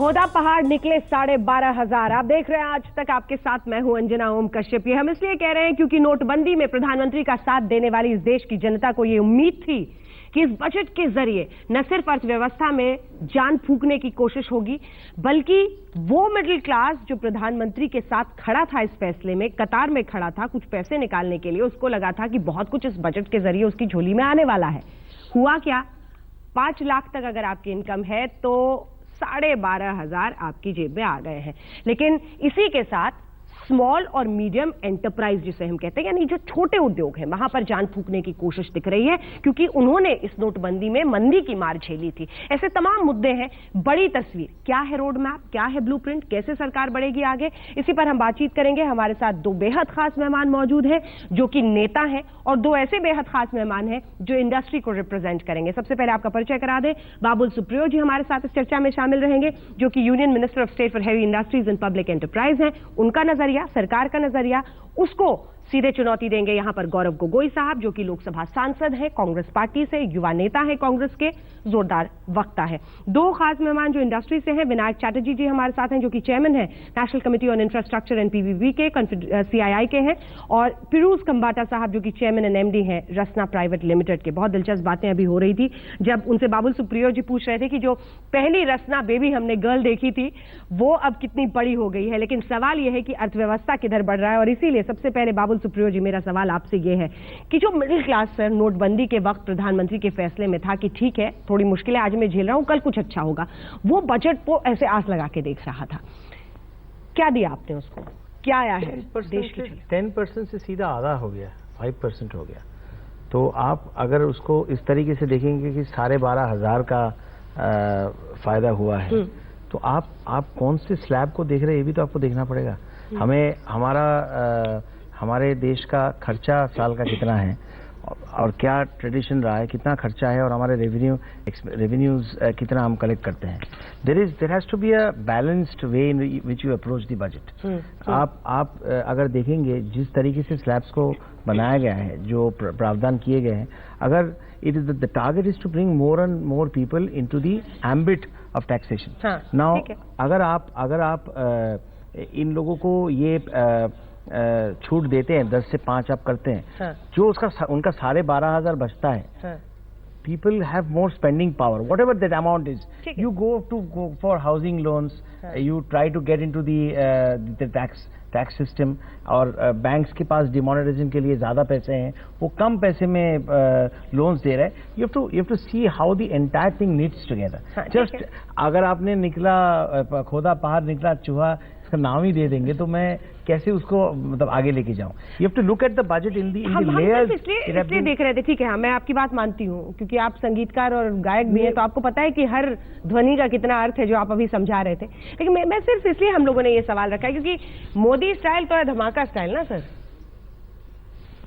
खोदा पहाड़ निकले 12,500। आप देख रहे हैं आज तक, आपके साथ मैं हूं अंजना ओम कश्यप। ये हम इसलिए कह रहे हैं क्योंकि नोटबंदी में प्रधानमंत्री का साथ देने वाली इस देश की जनता को ये उम्मीद थी कि इस बजट के जरिए न सिर्फ अर्थव्यवस्था में जान फूंकने की कोशिश होगी, बल्कि वो मिडिल क्लास जो प्रधानमंत्री के साथ खड़ा था, इस फैसले में कतार में खड़ा था कुछ पैसे निकालने के लिए, उसको लगा था कि बहुत कुछ इस बजट के जरिए उसकी झोली में आने वाला है। हुआ क्या? 5 लाख तक अगर आपकी इनकम है तो 12,500 आपकी जेब में आ गए हैं। लेकिन इसी के साथ स्मॉल और मीडियम एंटरप्राइज जिसे हम कहते हैं, यानी जो छोटे उद्योग हैं, वहां पर जान फूंकने की कोशिश दिख रही है, क्योंकि उन्होंने इस नोटबंदी में मंदी की मार झेली थी। ऐसे तमाम मुद्दे हैं। बड़ी तस्वीर क्या है, रोड मैप क्या है, ब्लूप्रिंट, कैसे सरकार बढ़ेगी आगे, इसी पर हम बातचीत करेंगे। हमारे साथ 2 बेहद खास मेहमान मौजूद हैं जो कि नेता हैं, और 2 ऐसे बेहद खास मेहमान हैं जो इंडस्ट्री को रिप्रेजेंट करेंगे। सबसे पहले आपका परिचय करा दें। बाबुल सुप्रियो जी हमारे साथ इस चर्चा में शामिल रहेंगे, जो कि union minister of state for heavy industries and public enterprise हैं। उनका नजरिया, सरकार का नजरिया, उसको सीधे चुनौती देंगे यहां पर गौरव गोगोई साहब, जो कि लोकसभा सांसद हैं, कांग्रेस पार्टी से, युवा नेता हैं, कांग्रेस के जोरदार वक्ता है। 2 खास मेहमान जो इंडस्ट्री से हैं, विनायक चैटर्जी जी हमारे साथ हैं, जो कि चेयरमैन हैं national committee on infrastructure and PVV के, CII के हैं, और फिरोज खंबाटा साहब जो कि चेयरमैन एंड MD हैं रसना प्राइवेट लिमिटेड के। बहुत दिलचस्प बातें अभी हो रही थी जब उनसे बाबुल सुप्रियो जी पूछ रहे थे कि जो पहली रसना बेबी हमने गर्ल देखी थी वो अब कितनी बड़ी हो गई है। लेकिन सवाल यह है कि अर्थव्यवस्था किधर बढ़ रहा है, और इसीलिए सबसे पहले बाबुल सुप्रियो जी, मेरा सवाल आपसे यह है कि जो मिडिल क्लास सर नोटबंदी के वक्त प्रधानमंत्री के फैसले में था कि ठीक है थोड़ी मुश्किलें आज मैं झेल रहा हूं, कल कुछ अच्छा होगा, वो बजट को ऐसे आस लगा के देख रहा था, क्या दिया आपने उसको? क्या आया है देश की? 10% से सीधा आधा हो गया, 5% हो गया। तो आप अगर उसको इस तरीके से देखेंगे कि 12,500 का फायदा हुआ है, तो आप कौन से स्लैब को देख रहे हैं, ये भी तो आपको देखना पड़ेगा। हमें हमारे देश का खर्चा साल का कितना है और क्या ट्रेडिशन रहा है, कितना खर्चा है, और हमारे रेवेन्यूज कितना हम कलेक्ट करते हैं। There has to be a balanced way in which you approach the budget. आप अगर देखेंगे जिस तरीके से स्लैब्स को बनाया गया है, जो प्रावधान किए गए हैं, अगर it is the target is to bring more and more people into the ambit of taxation. Now अगर आप इन लोगों को ये छूट देते हैं, 10 से 5 आप करते हैं, जो उनका 12,500 बचता है, people have more spending power, whatever that amount is. You go for housing loans, you try to get into the tax system, और banks के पास demonetization के लिए ज्यादा पैसे हैं, वो कम पैसे में loans दे रहे हैं। You have to see how the entire thing knits together. Just अगर आपने निकला खोदा पहाड़ निकला चूहा इसका नाम ही दे देंगे तो मैं कैसे उसको मतलब आगे लेके जाऊं? You have to look at the budget in the layers. इसलिए देख रहे थे, ठीक है, मैं आपकी बात मानती हूँ, क्योंकि आप संगीतकार और गायक भी हैं, तो आपको पता है कि हर ध्वनि का कितना अर्थ है, जो आप अभी समझा रहे थे। लेकिन मैं सिर्फ इसलिए हम लोगों ने ये सवाल रखा है क्योंकि मोदी स्टाइल तो है धमाका स्टाइल ना सर।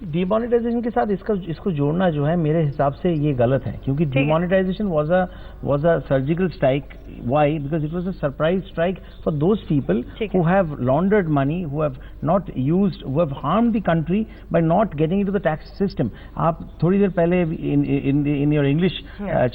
डिमोनेटाइजेशन के साथ इसको जोड़ना जो है मेरे हिसाब से ये गलत है, क्योंकि demonetisation was a surgical strike. Why? Because it was a surprise strike for those people who have laundered money, who have not used, who have harmed the country by not getting into the tax system. आप थोड़ी देर पहले in your English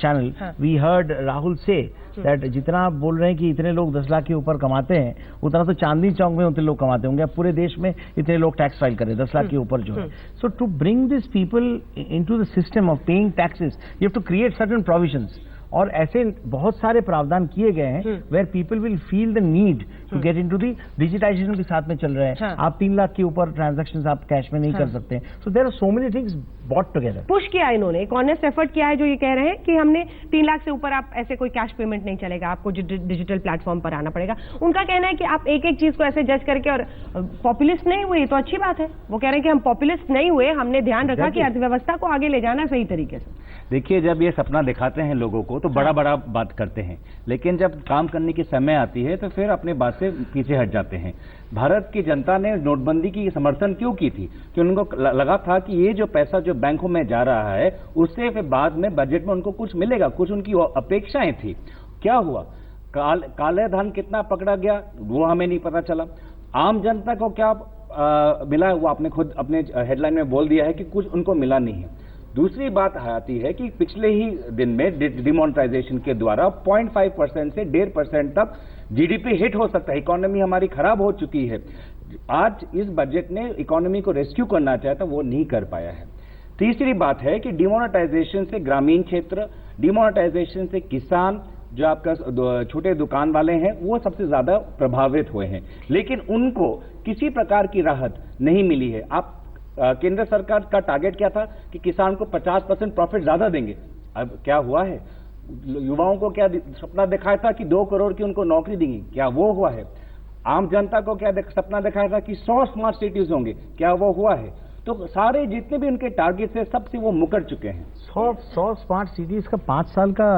channel we heard Rahul say that जितना आप बोल रहे हैं कि इतने लोग 10 लाख के ऊपर कमाते हैं, उतना तो चांदनी चौक में उतने लोग कमाते होंगे। अब पूरे देश में इतने लोग टैक्स फाइल कर रहे हैं 10 लाख के ऊपर जो है। So to bring this people into the system of paying taxes, you have to create certain provisions, और ऐसे बहुत सारे प्रावधान किए गए हैं where people will feel the need to get into the digitization के साथ में चल रहे हैं। आप 3 लाख के ऊपर ट्रांजैक्शंस आप कैश में नहीं कर सकते। So there are so many things bought together. Push किया इन्होंने, एक ऑनेस्ट एफर्ट किया है, जो ये कह रहे हैं कि हमने 3 लाख से ऊपर आप ऐसे कोई कैश पेमेंट नहीं चलेगा, आपको डिजिटल प्लेटफॉर्म पर आना पड़ेगा। उनका कहना है कि आप एक चीज को ऐसे जज करके, और पॉपुलिस्ट नहीं हुए तो अच्छी बात है। वो कह रहे हैं कि हम पॉपुलिस्ट नहीं हुए, हमने ध्यान रखा कि अर्थव्यवस्था को आगे ले जाना सही तरीके से। देखिए, जब ये सपना दिखाते हैं लोगों को तो बड़ा बड़ा बात करते हैं, लेकिन जब काम करने की समय आती है तो फिर अपनी बात से पीछे हट जाते हैं। भारत की जनता ने नोटबंदी की समर्थन क्यों की थी? कि उनको लगा था कि ये जो पैसा जो बैंकों में जा रहा है उससे फिर बाद में बजट में उनको कुछ मिलेगा, कुछ उनकी अपेक्षाएं थी। क्या हुआ? काले धन कितना पकड़ा गया वो हमें नहीं पता चला। आम जनता को क्या मिला वो आपने खुद अपने हेडलाइन में बोल दिया है कि कुछ उनको मिला नहीं है। दूसरी बात आती है कि पिछले ही दिन में डिमोनेटाइजेशन के द्वारा 0.5% से 1.5% तक जीडीपी हिट हो सकता है, इकोनॉमी हमारी खराब हो चुकी है। आज इस बजट ने इकोनॉमी को रेस्क्यू करना चाहा था, वो नहीं कर पाया है। तीसरी बात है कि डिमोनेटाइजेशन से ग्रामीण क्षेत्र, डिमोनेटाइजेशन से किसान, जो आपका छोटे दुकान वाले हैं, वो सबसे ज्यादा प्रभावित हुए हैं, लेकिन उनको किसी प्रकार की राहत नहीं मिली है। आप केंद्र सरकार का टारगेट क्या था कि किसान को 50% प्रॉफिट ज्यादा देंगे, अब क्या हुआ है? युवाओं को क्या सपना दिखाया था कि 2 करोड़ की उनको नौकरी देंगे, क्या वो हुआ है? आम जनता को क्या सपना दिखाया था कि 100 स्मार्ट सिटीज होंगे, क्या वो हुआ है? तो सारे जितने भी उनके टारगेट है सबसे वो मुकर चुके हैं। 100 स्मार्ट सिटीज का 5 साल का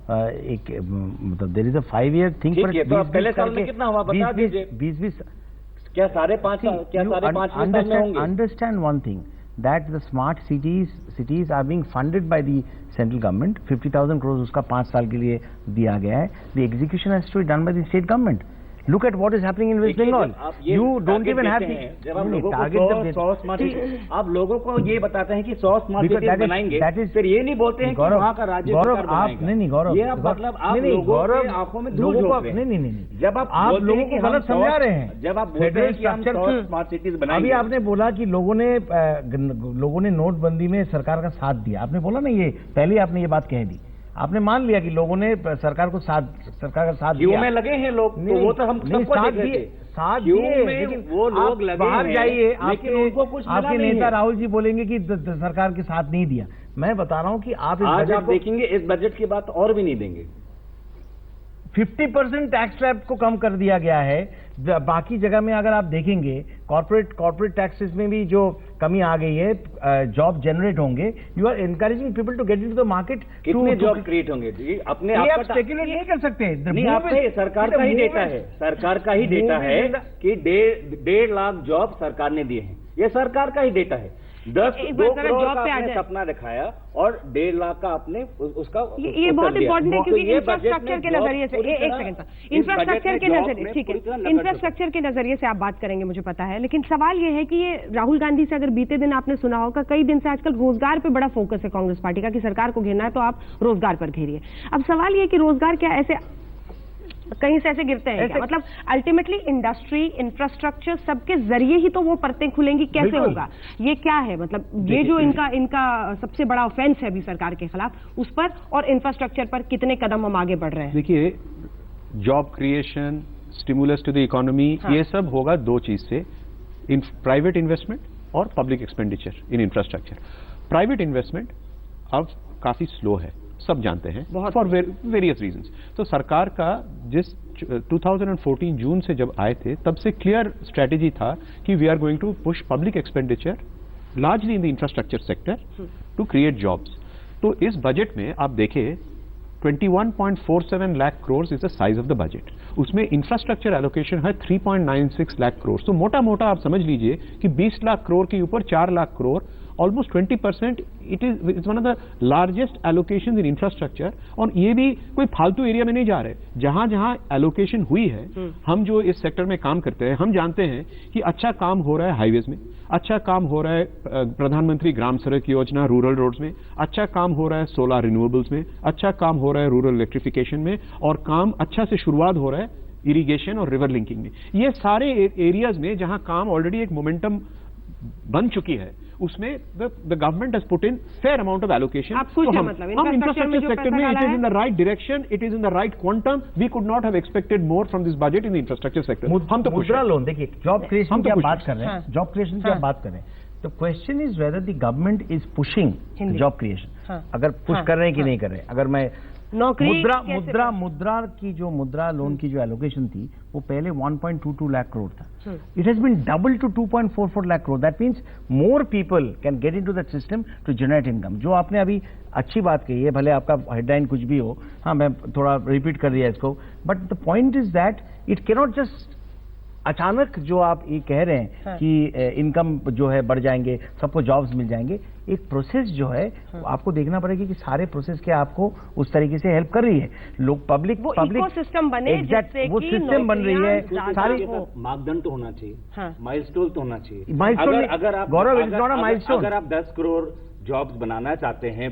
एक मतलब there is a 5 year thing. ठीक है, तो अब पहले साल में कितना हुआ बता दीजिए। 20 क्या साढ़े 5 साल, क्या साढ़े 5 साल में होंगे? Understand one thing, that the smart cities are being funded by the central government. 50,000 crores उसका 5 साल के लिए दिया गया है. The execution has to be done by the state government. Look at what is happening in West Bengal. You don't even have the जब आप लोगों को 100 स्मार्ट आप लोगों को ये बताते हैं कि 100 स्मार्ट सिटीज बनाएंगे, फिर ये नहीं बोलते हैं कि वहाँ का राज्य सरकार बनाएगा। नहीं गौरव, ये आप मतलब आप लोगों की आंखों में धूल झोंक रहे हैं। नहीं, जब आप लोगों को गलत समझा रहे हैं, जब आप बोलते हैं कि हम 100 स्मार्ट सिटीज बनाएंगे। अभी आपने बोला कि लोगों ने नोटबंदी में सरकार का साथ दिया, आपने बोला ना, ये पहले आपने ये बात कह दी, आपने मान लिया कि लोगों ने सरकार का साथ दिया। में लगे हैं लोग, तो वो तो हम सबको साथ दिए, लेकिन वो लोग लगे बाहर जाइए, लेकिन उनको कुछ आपके नेता राहुल जी बोलेंगे कि सरकार के साथ नहीं दिया। मैं बता रहा हूं कि आप आज आप देखेंगे इस बजट की बात और भी नहीं देंगे। 50% टैक्स स्लैब को कम कर दिया गया है। बाकी जगह में अगर आप देखेंगे कॉर्पोरेट टैक्सेस में भी जो कमी आ गई है, जॉब जनरेट होंगे। You are encouraging people to get into the market. कितने जॉब क्रिएट होंगे? अपने आप स्पेकुलेट नहीं कर सकते। नहीं, आपने सरकार का ही डेटा है, सरकार का ही डेटा है कि 1.5 लाख जॉब सरकार ने दिए हैं। ये सरकार का ही डेटा है। 2 करोड़ का आपने सपना दिखाया और 1.5 लाख का आपने उसका ये बहुत इंपॉर्टेंट है, क्योंकि इंफ्रास्ट्रक्चर के नजरिए से एक सेकंड सर, इंफ्रास्ट्रक्चर के नजरिए, ठीक है, इंफ्रास्ट्रक्चर के नजरिए से आप बात करेंगे, मुझे पता है, लेकिन सवाल ये है कि ये राहुल गांधी से अगर बीते दिन आपने सुना होगा, कई दिन से आजकल रोजगार पे बड़ा फोकस है कांग्रेस पार्टी का कि सरकार को घेरना है तो आप रोजगार पर घेरिए। अब सवाल ये कि रोजगार क्या ऐसे कहीं से ऐसे गिरते हैं क्या? मतलब अल्टीमेटली इंडस्ट्री, इंफ्रास्ट्रक्चर सबके जरिए ही तो वो परतें खुलेंगी, कैसे होगा? ये क्या है? मतलब ये जो इनका सबसे बड़ा ऑफेंस है अभी सरकार के खिलाफ, उस पर और इंफ्रास्ट्रक्चर पर कितने कदम हम आगे बढ़ रहे हैं? देखिए, job creation, stimulus to the economy, ये सब होगा 2 चीज से, प्राइवेट इन्वेस्टमेंट और public expenditure in infrastructure. Private investment अब काफी स्लो है, सब जानते हैं, फॉर वेरियस रीजंस। तो सरकार का जिस 2014 जून से जब आए थे, तब से क्लियर स्ट्रेटेजी था कि we are going to push public expenditure largely in the infrastructure sector to create jobs. तो इस बजट में आप देखें 21.47 lakh crore is the size of the budget. उसमें इंफ्रास्ट्रक्चर एलोकेशन है 3.96 लाख करोड़। तो मोटा मोटा आप समझ लीजिए कि 20 लाख करोड़ के ऊपर 4 lakh crore, almost 20%। It's one of the largest allocation in infrastructure. और ये भी कोई फालतू एरिया में नहीं जा रहे, जहां जहां एलोकेशन हुई है, हम जो इस सेक्टर में काम करते हैं, हम जानते हैं कि अच्छा काम हो रहा है हाईवेज में, अच्छा काम हो रहा है प्रधानमंत्री ग्राम सड़क योजना रूरल रोड्स में, अच्छा काम हो रहा है सोलर रिन्यूएबल्स में, अच्छा काम हो रहा है रूरल इलेक्ट्रिफिकेशन में, और काम अच्छा से शुरुआत हो रहा है इरिगेशन और रिवर लिंकिंग में। ये सारे एरियाज में जहां काम ऑलरेडी एक मोमेंटम बन चुकी है, उसमें the government has put in fair amount of allocation. हम इंफ्रास्ट्रक्चर सेक्टर में it is in the right direction, it is in the right quantum. We could not have expected more from this budget in the infrastructure sector. हम तो मुद्रा loan, देखिए job creation की बात कर रहे हैं, जॉब क्रिएशन की बात कर रहे हैं, तो question is whether the government is pushing job creation. अगर पुश कर रहे हैं कि नहीं कर रहे हैं। अगर मैं मुद्रा की जो मुद्रा लोन की जो एलोकेशन थी, वो पहले 1.22 लाख करोड़ था। It has been double to 2.44 lakh crore. That means more people can get into that system to generate income. जो आपने अभी अच्छी बात कही है, भले आपका हेडलाइन कुछ भी हो, हाँ मैं थोड़ा रिपीट कर दिया इसको, but the point is that it cannot just अचानक जो आप ये कह रहे हैं कि इनकम जो है बढ़ जाएंगे, सबको जॉब्स मिल जाएंगे। एक प्रोसेस जो है आपको देखना पड़ेगा कि सारे प्रोसेस क्या आपको उस तरीके से हेल्प कर रही है। लोग पब्लिक सिस्टम बने, एग्जैक्ट वो सिस्टम बन रही है। सारी मापदंड तो होना चाहिए, माइलस्टोन तो होना चाहिए। माइलस्टोन अगर आप गौरव, इट्स नॉट अ माइलस्टोन। अगर आप 10 करोड़ जॉब्स बनाना चाहते हैं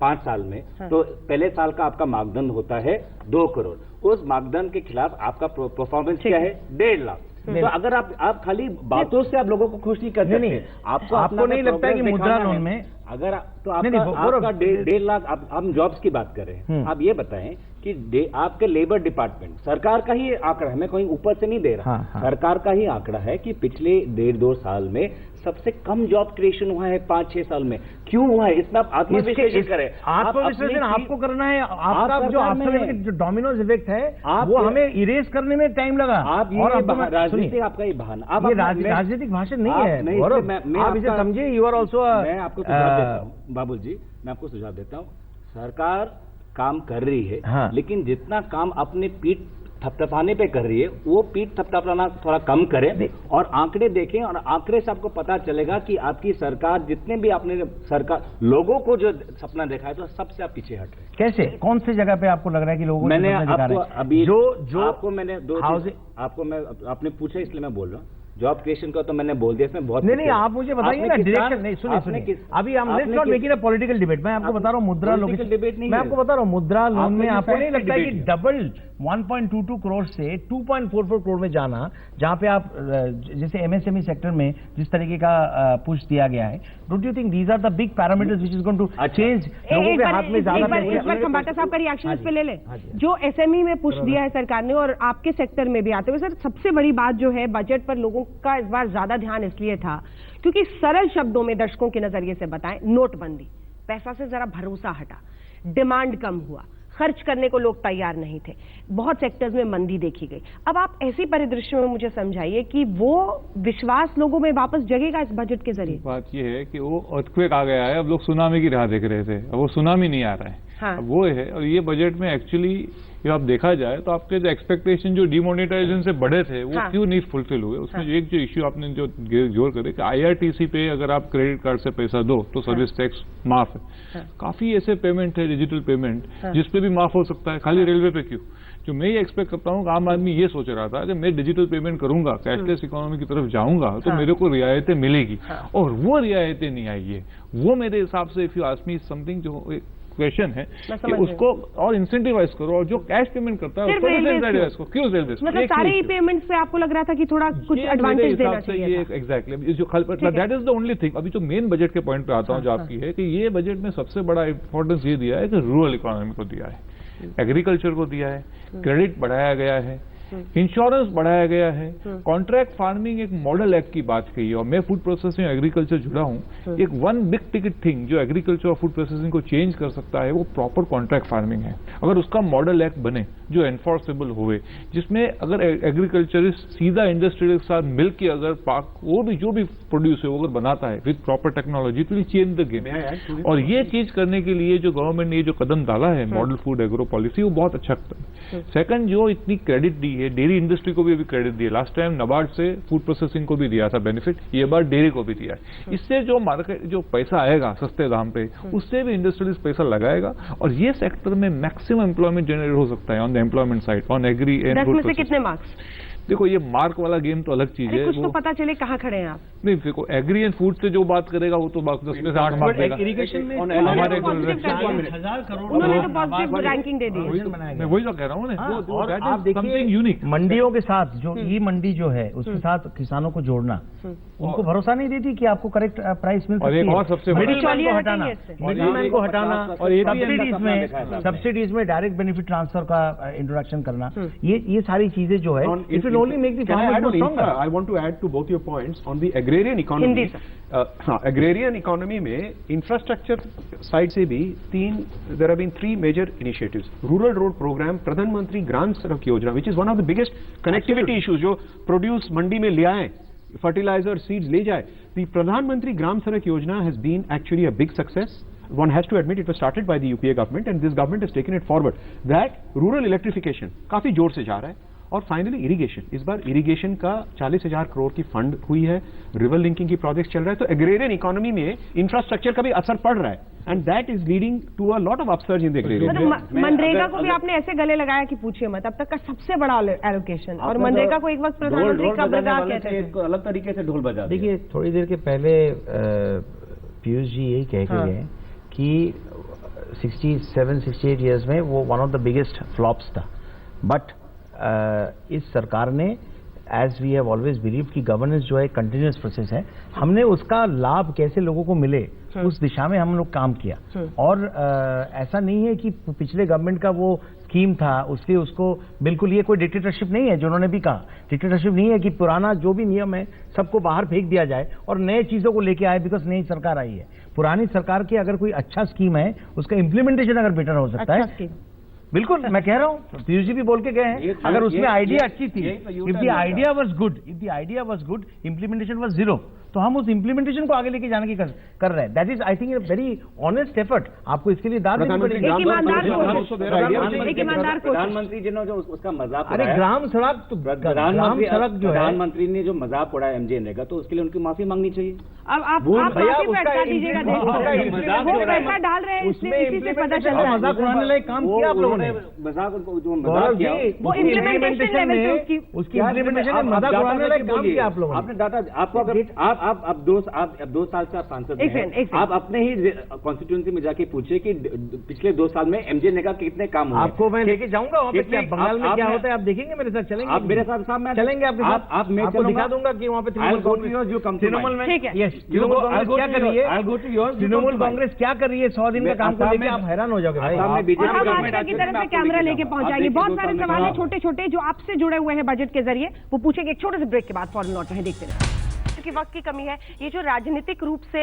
5 साल में, तो पहले साल का आपका मापदंड होता है 2 करोड़। उस मापदंड के खिलाफ आपका परफॉर्मेंस क्या है? 1.5 लाख। तो अगर आप खाली बातों से आप लोगों को खुश नहीं कर सकते, आपको नहीं लगता कि मुद्रा लोन में अगर तो आपका 1.5 लाख, हम जॉब्स की बात कर रहे हैं, आप ये बताएं कि आपके लेबर डिपार्टमेंट, सरकार का ही आंकड़ा है, मैं कहीं ऊपर से नहीं दे रहा, सरकार का ही आंकड़ा है कि पिछले 1.5-2 साल में सबसे कम जॉब क्रिएशन हुआ है 5-6 साल में। क्यों हुआ है? इसमें आप आत्मविश्लेषण करें। आत्मविश्लेषण आपको करना है। आपका जो आफ्टर जो डोमिनोज इफेक्ट है वो हमें इरेज करने में टाइम लगा। आप ये राजनीति आपका ये बहाना, ये राजनीतिक भाषण नहीं है, आप इसे समझिए। यू आर ऑल्सो, मैं आपको सुझाव देता हूँ बाबुल जी, मैं आपको सुझाव देता हूँ, सरकार काम कर रही है, हाँ। लेकिन जितना काम अपने पीठ थपथपाने पे कर रही है, वो पीठ थपथपाना थोड़ा कम करें और आंकड़े देखें, और आंकड़े से आपको पता चलेगा कि आपकी सरकार, जितने भी आपने सरकार लोगों को जो सपना देखा है, तो सबसे आप पीछे हट रहे हैं। कैसे? कौन सी जगह पे आपको लग रहा है कि लोगों को मैंने आपको अभी जो आपको मैंने आपने पूछा इसलिए मैं बोल रहा हूँ। जॉब क्रिएशन का तो मैंने बोल दिया, इसमें बहुत नहीं, आप मुझे बताइए ना डायरेक्शन। नहीं, सुनिए, अभी हम let's not make it a political debate. मैं आपको बता रहा हूँ मुद्रा लोन, मैं आपको बता रहा हूँ मुद्रा लोन में आपको नहीं लगता है कि डबल 1.22 करोड़ से 2.44 करोड़ में जाना, जहां पे आप जैसे एमएसएमई सेक्टर में जिस तरीके का पुश दिया गया है, don't you think these are the big parameters which is going to change लोगों के हाथ में ज्यादा? एक बार खंबाटा साहब का रिएक्शन इस पे ले लें। जो एसएमई में पुश दिया है सरकार ने, और आपके सेक्टर में भी आते हुए, सर सबसे बड़ी बात जो है, बजट पर लोगों का इस बार ज्यादा ध्यान इसलिए था क्योंकि सरल शब्दों में दर्शकों के नजरिए से बताएं, नोटबंदी, पैसा से जरा भरोसा हटा, डिमांड कम हुआ, खर्च करने को लोग तैयार नहीं थे, बहुत सेक्टर्स में मंदी देखी गई। अब आप ऐसी परिदृश्य में मुझे समझाइए कि वो विश्वास लोगों में वापस जगेगा इस बजट के जरिए? बात ये है कि वो अर्थक्वेक आ गया है, अब लोग सुनामी की राह देख रहे थे, अब वो सुनामी नहीं आ रहा है। हाँ। अब वो है, और ये बजट में एक्चुअली जब आप देखा जाए तो आपके जो एक्सपेक्टेशन जो डिमोनेटाइजेशन से बढ़े थे, वो क्यों नहीं फुलफिल हुए? उसमें एक जो इश्यू आपने जो जोर करे कि आईआरटीसी पे अगर आप क्रेडिट कार्ड से पैसा दो तो सर्विस टैक्स माफ है। काफी ऐसे पेमेंट है, डिजिटल पेमेंट, जिसपे भी माफ हो सकता है, खाली रेलवे पे क्यों? जो मैं ये एक्सपेक्ट करता हूँ, आम आदमी ये सोच रहा था कि मैं डिजिटल पेमेंट करूंगा, कैशलेस इकोनॉमी की तरफ जाऊंगा, तो मेरे को रियायतें मिलेगी, और वो रियायतें नहीं आई है। वो मेरे हिसाब से, if you ask me something, जो क्वेश्चन है कि उसको और इंसेंटिवाइज करो, और जो कैश पेमेंट करता है उसको इंसेंटिवाइज करो। क्यों रेलवे? मतलब सारे ई पेमेंट्स पे आपको लग रहा था कि थोड़ा कुछ एडवांटेज देना चाहिए था। एग्जैक्टली, जो that is the only thing. अभी जो मेन बजट के पॉइंट पे आता हूँ, जो आपकी है कि ये बजट में सबसे बड़ा इंपॉर्टेंस ये दिया है कि रूरल इकोनॉमी को दिया है, एग्रीकल्चर को दिया है, क्रेडिट बढ़ाया गया है, इंश्योरेंस बढ़ाया गया है, कॉन्ट्रैक्ट फार्मिंग एक मॉडल एक्ट की बात कही है। और मैं फूड प्रोसेसिंग एग्रीकल्चर जुड़ा हूं, एक वन बिग टिकट थिंग जो एग्रीकल्चर और फूड प्रोसेसिंग को चेंज कर सकता है, वो प्रॉपर कॉन्ट्रैक्ट फार्मिंग है। अगर उसका मॉडल एक्ट बने जो एनफोर्सेबल हुए, जिसमें अगर एग्रीकल्चरिस्ट सीधा इंडस्ट्री के साथ मिलकर अगर पाक वो भी जो भी प्रोड्यूस है वो अगर बनाता है with proper technology, it will change the game. और ये चीज करने के लिए जो गवर्नमेंट ने ये जो कदम डाला है, मॉडल फूड एग्रो पॉलिसी, वो बहुत अच्छा कदम है। सेकंड, जो इतनी क्रेडिट दी है, डेयरी इंडस्ट्री को भी अभी क्रेडिट दिया। लास्ट टाइम नबार्ड से फूड प्रोसेसिंग को भी दिया था बेनिफिट, ये बार डेयरी को भी दिया है। इससे जो मार्केट जो पैसा आएगा सस्ते दाम पे, उससे भी इंडस्ट्रियलिस्ट पैसा लगाएगा, और ये सेक्टर में मैक्सिमम एम्प्लॉयमेंट जनरेट हो सकता है on the employment side, on agri and food processing. कितने मार्क्स? देखो, ये मार्क वाला गेम तो अलग चीज है, कुछ तो पता चले कहाँ खड़े हैं आप। नहीं, देखो एग्री एंड फूड से जो बात करेगा वो तो 10 में से 8 मार्क देगा। इरिगेशन में हमारे उन्होंने तो पॉजिटिव रैंकिंग दे दी। मैं वही तो कह रहा हूँ ना। और आप देखिए यूनिक मंडियों के साथ जो ई मंडी जो है, उसके साथ किसानों को जोड़ना, उनको भरोसा नहीं देती कि आपको करेक्ट प्राइस मिल सकती है। और एक और सबसे मिडिलमैन को हटाना, मिडिलमैन को हटाना, और सब्सिडीज में डायरेक्ट बेनिफिट ट्रांसफर का इंट्रोडक्शन करना, ये सारी चीजें जो है, it will only make the farmer more stronger. I want to add to both your points on the agrarian economy. agrarian economy में infrastructure side से भी there have been 3 major initiatives. Rural road program, प्रधानमंत्री ग्राम सड़क योजना, which is one of the biggest connectivity issues, जो produce मंडी में ले आए, fertilizer, seeds ले जाए. The प्रधानमंत्री ग्राम सड़क योजना has been actually a big success. One has to admit it was started by the UPA government, and this government has taken it forward. That rural electrification काफी जोर से जा रहा है। और फाइनली इरिगेशन, इस बार इरिगेशन का 40,000 करोड़ की फंड हुई है, रिवर लिंकिंग की प्रोजेक्ट चल रहा है। तो एग्रेरियन इकोनॉमी में इंफ्रास्ट्रक्चर का भी असर पड़ रहा है, and that is leading to a lot of upsurge in the agrarian. MNREGA को भी आपने ऐसे गले लगाया कि पूछिए मत, अब तक का सबसे बड़ा एलोकेशन, और मनरेगा को एक वक्त प्रधानमंत्री कब्रगाह कहते थे। अलग तरीके से ढोल बजा। देखिए, थोड़ी देर के पहले पीयूष जी यही कह के गए कि 67-68 ईयर्स में वो one of the biggest flops था। बट इस सरकार ने, as we have always believe, कि गवर्नेंस जो है कंटिन्यूस प्रोसेस है, हमने उसका लाभ कैसे लोगों को मिले उस दिशा में हम लोग काम किया। और ऐसा नहीं है कि पिछले गवर्नमेंट का वो स्कीम था उसके उसको बिल्कुल, ये कोई डिक्टेटरशिप नहीं है जो उन्होंने भी कहा। डिक्टेटरशिप नहीं है कि पुराना जो भी नियम है सबको बाहर फेंक दिया जाए और नए चीजों को लेके आए, बिकॉज नई सरकार आई है। पुरानी सरकार की अगर कोई अच्छा स्कीम है उसका इंप्लीमेंटेशन अगर बेटर हो सकता है, बिल्कुल मैं कह रहा हूँ, पीयूष जी भी बोल के गए हैं, अगर उसमें आइडिया अच्छी थी, if the idea was good, implementation was zero, तो हम उस इम्प्लीमेंटेशन को आगे लेके जाने की कर रहे हैं। That is I think a very honest effort. आपको इसके लिए दाद देनी पड़ेगी। प्रधानमंत्री जी ने जो उसका मजाक, अरे ग्राम सड़क जो है, प्रधानमंत्री ने जो मजाक उड़ाया एमजे ने का, तो उसके लिए उनकी माफी मांगनी चाहिए। अब आप पैसा दीजिएगा, पैसा डाल रहे हैं, इसी से पता चल रहा है मजाक उड़ाने लायक काम किया आप लोगों ने। मजाक जो मजाक किया वो इम्प्लीमेंटेशन में उसकी इम्प्लीमेंटेशन में मजाक उड़ाने लायक काम किया आप लोगों ने। आपने डाटा, आपको अगर आप 2 साल से आप सांसद हैं, आप अपने ही कॉन्स्टिट्यूएंसी में जाके पूछे कि पिछले 2 साल में एमजे ने का कितने काम हुए। आपको मैं लेके जाऊंगा वहाँ पे, क्या बंगाल में क्या होता है आप देखेंगे मेरे साथ, चलेंगे आप मेरे साथ चलेंगे आपके साथ, आपको दिखा दूंगा कि वहाँ पे तृणमूल में तृणमूल कांग्रेस क्या कर रही है 100 दिन का काम को लेकर, आप हैरान हो जाओगे भाई। आशा की तरफ से कैमरा लेके पहुंचाएंगे। बहुत सारे सवाल है छोटे छोटे जो आपसे जुड़े हुए हैं बजट के जरिए, वो पूछेंगे एक छोटे से ब्रेक के बाद। फौरन लौट रहे हैं, देखते रहे। क्योंकि वक्त की कमी है, ये जो राजनीतिक रूप से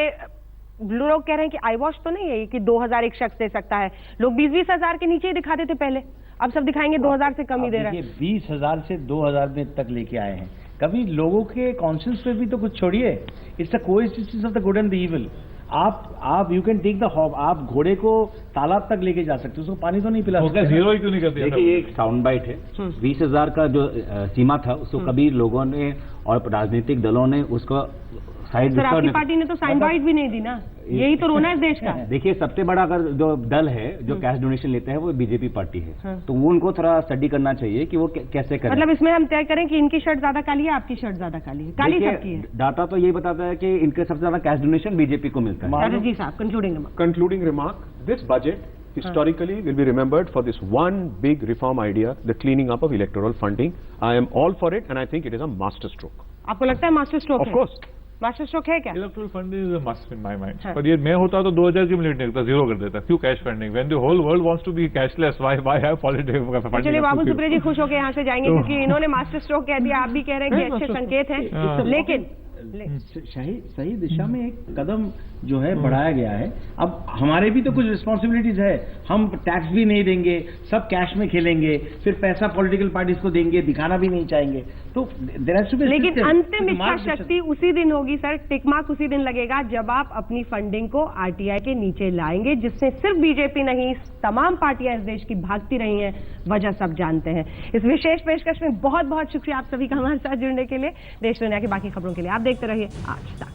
लोग कह रहे हैं कि आई वॉश तो नहीं है कि 2000 एक शख्स दे सकता है। लोग 20-20 हजार के नीचे ही दिखाते थे पहले, अब सब दिखाएंगे 2000 से कम ही दे रहे हैं। 20,000 से 2000 में तक लेके आए हैं। कभी लोगों के कॉन्शियस पे भी तो कुछ छोड़िए। It's a coexistence of the good and the evil. आप you can take the hob, आप घोड़े को तालाब तक लेके जा सकते हो, उसको पानी तो नहीं पिला सकते। जीरो ही क्यों नहीं कर दिया? देखिए ये एक साउंड बाइट है। 20,000 का जो सीमा था उसको कभी लोगों ने और राजनीतिक दलों ने उसको साइड, सर आपकी पार्टी ने तो साउंड बाइट भी नहीं दी ना, यही तो रोना है देश का। देखिए सबसे बड़ा अगर जो दल है जो कैश डोनेशन लेते हैं वो बीजेपी पार्टी है, तो वो उनको थोड़ा स्टडी करना चाहिए कि वो कैसे करें। मतलब इसमें हम तय करें कि इनकी शर्ट ज्यादा काली है, आपकी शर्ट ज्यादा काली है, काली सबकी है। डाटा तो यही बताता है कि इनके सबसे ज्यादा कैश डोनेशन बीजेपी को मिलता है। जी साहब, Concluding remark, this budget historically will be remembered for this one big reform idea, the cleaning up of electoral funding. I am all for it and I think it is a master stroke. आपको लगता है master stroke है? Of course. Master stroke है क्या? Electoral funding is a must in my mind. पर ये मैं होता तो 2000 की मिनट निकलता, जीरो कर देता। क्यों cash funding? When the whole world wants to be cashless, why have politics funding? चलिए बाबू सुप्रिया जी खुश होकर यहाँ से जाएंगे क्योंकि इन्होंने मास्टर स्ट्रोक कह दिया, आप भी कह रहे हैं कि अच्छे संकेत हैं, लेकिन सही दिशा में एक कदम जो है बढ़ाया गया है। अब हमारे भी तो कुछ रिस्पॉन्सिबिलिटीज है, हम टैक्स भी नहीं देंगे, सब कैश में खेलेंगे, फिर पैसा पॉलिटिकल पार्टीज को देंगे, दिखाना भी नहीं चाहेंगे, तो लेकिन अंतिम इच्छा शक्ति उसी दिन होगी सर, टिक मार्क उसी दिन लगेगा जब आप अपनी फंडिंग को आरटीआई के नीचे लाएंगे, जिससे सिर्फ बीजेपी नहीं तमाम पार्टियां इस देश की भागती रही हैं, वजह सब जानते हैं। इस विशेष पेशकश में बहुत बहुत शुक्रिया आप सभी का हमारे साथ जुड़ने के लिए। देश दुनिया की बाकी खबरों के लिए आप देखते रहिए आज तक।